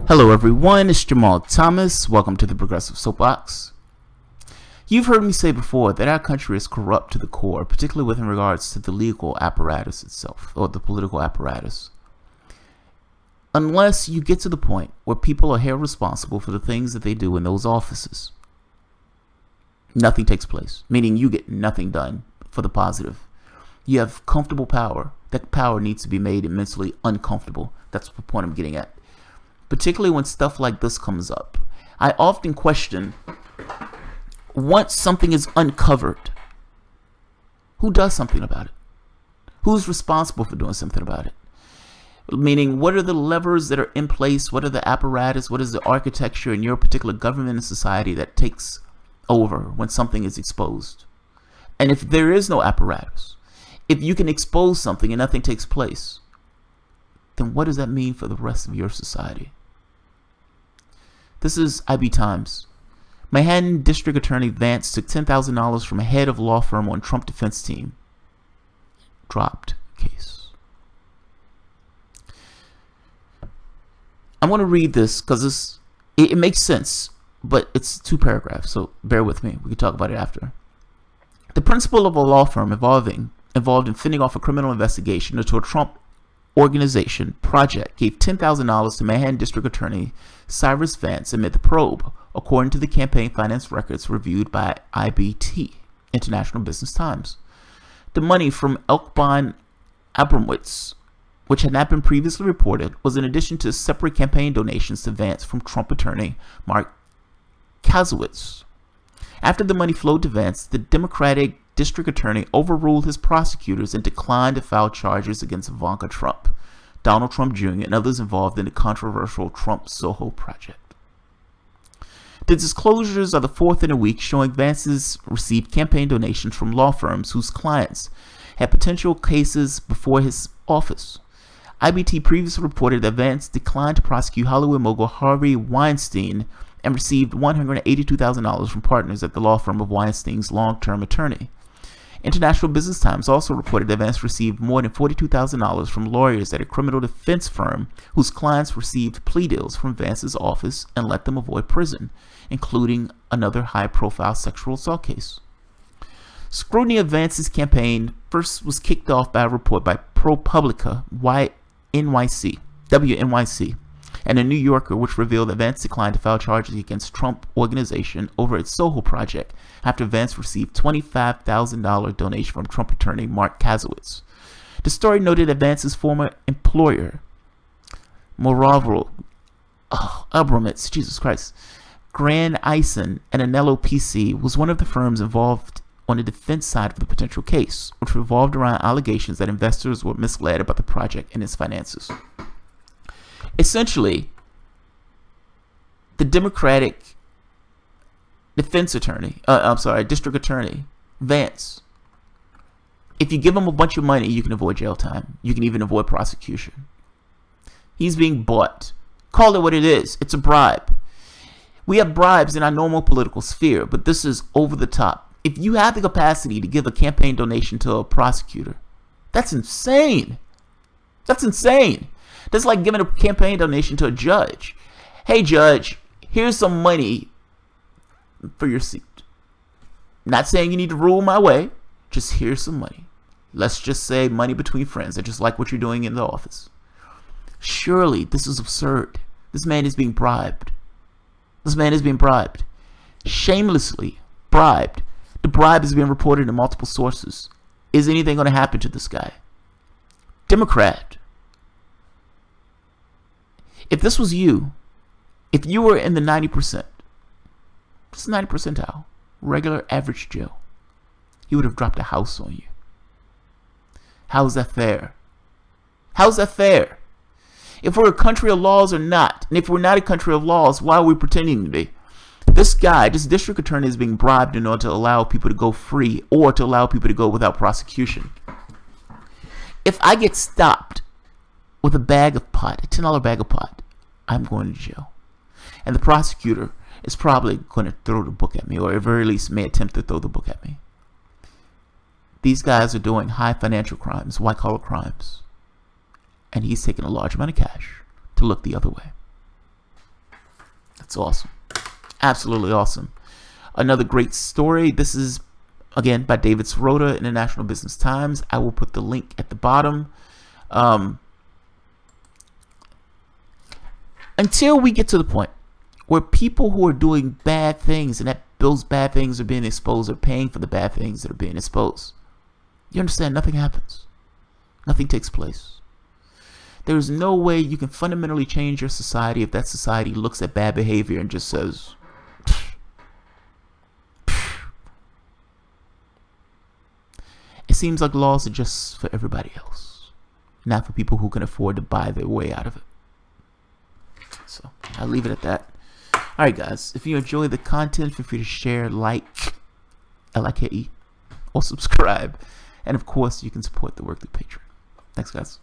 Hello everyone, it's Jamarl Thomas. Welcome to the Progressive Soapbox. You've heard me say before that our country is corrupt to the core, particularly with regards to the legal apparatus itself, or the political apparatus. Unless you get to the point where people are held responsible for the things that they do in those offices, nothing takes place, meaning you get nothing done for the positive. You have comfortable power. That power needs to be made immensely uncomfortable. That's the point I'm getting at. Particularly when stuff like this comes up. I often question, once something is uncovered, who does something about it? Who's responsible for doing something about it? Meaning, what are the levers that are in place? What are the apparatus? What is the architecture in your particular government and society that takes over when something is exposed? And if there is no apparatus, if you can expose something and nothing takes place, then what does that mean for the rest of your society? This is IB Times. Manhattan District Attorney Vance took $10,000 from a head of law firm on Trump defense team. Dropped case. I'm going to read this because it makes sense, but it's 2 paragraphs, so bear with me. We can talk about it after. The principal of a law firm involved in fending off a criminal investigation into a Trump organization project gave $10,000 to Manhattan District Attorney Cyrus Vance amid the probe, according to the campaign finance records reviewed by IBT, International Business Times. The money from Elkbon Abramowitz, which had not been previously reported, was in addition to separate campaign donations to Vance from Trump attorney Mark Kasowitz. After the money flowed to Vance, the Democratic district attorney overruled his prosecutors and declined to file charges against Ivanka Trump, Donald Trump Jr., and others involved in the controversial Trump Soho project. The disclosures are the 4th in a week showing Vance's received campaign donations from law firms whose clients had potential cases before his office. IBT previously reported that Vance declined to prosecute Hollywood mogul Harvey Weinstein and received $182,000 from partners at the law firm of Weinstein's long-term attorney. International Business Times also reported that Vance received more than $42,000 from lawyers at a criminal defense firm whose clients received plea deals from Vance's office and let them avoid prison, including another high-profile sexual assault case. Scrutiny of Vance's campaign first was kicked off by a report by ProPublica WNYC, and a New Yorker, which revealed that Vance declined to file charges against Trump Organization over its Soho project after Vance received $25,000 donation from Trump attorney Mark Kasowitz. The story noted that Vance's former employer, Abramowitz, Jesus Christ, Grand Eisen and Anello PC was one of the firms involved on the defense side of the potential case, which revolved around allegations that investors were misled about the project and its finances. Essentially, the Democratic district attorney, Vance, if you give him a bunch of money, you can avoid jail time. You can even avoid prosecution. He's being bought. Call it what it is. It's a bribe. We have bribes in our normal political sphere, but this is over the top. If you have the capacity to give a campaign donation to a prosecutor, that's insane. That's insane. That's like giving a campaign donation to a judge. Hey, judge, here's some money for your seat. Not saying you need to rule my way. Just here's some money. Let's just say money between friends. I just like what you're doing in the office. Surely this is absurd. This man is being bribed. This man is being bribed. Shamelessly bribed. The bribe is being reported in multiple sources. Is anything going to happen to this guy? Democrat. If this was you, if you were in the 90%, just 90 percentile, regular average Joe, he would have dropped a house on you. How's that fair? How's that fair? If we're a country of laws or not, and if we're not a country of laws, why are we pretending to be? This guy, this district attorney is being bribed in order to allow people to go free or to allow people to go without prosecution. If I get stopped with a bag of pot, a $10 bag of pot, I'm going to jail. And the prosecutor is probably going to throw the book at me, or at the very least may attempt to throw the book at me. These guys are doing high financial crimes, white-collar crimes. And he's taking a large amount of cash to look the other way. That's awesome. Absolutely awesome. Another great story. This is, again, by David Sirota, International Business Times. I will put the link at the bottom. Until we get to the point where people who are doing bad things and that those bad things are being exposed are paying for the bad things that are being exposed, you understand, nothing happens. Nothing takes place. There is no way you can fundamentally change your society if that society looks at bad behavior and just says, it seems like laws are just for everybody else, not for people who can afford to buy their way out of it. So I'll leave it at that. Alright guys, if you enjoy the content, feel free to share, like, L-I-K-E, or subscribe. And of course, you can support the work through Patreon. Thanks guys.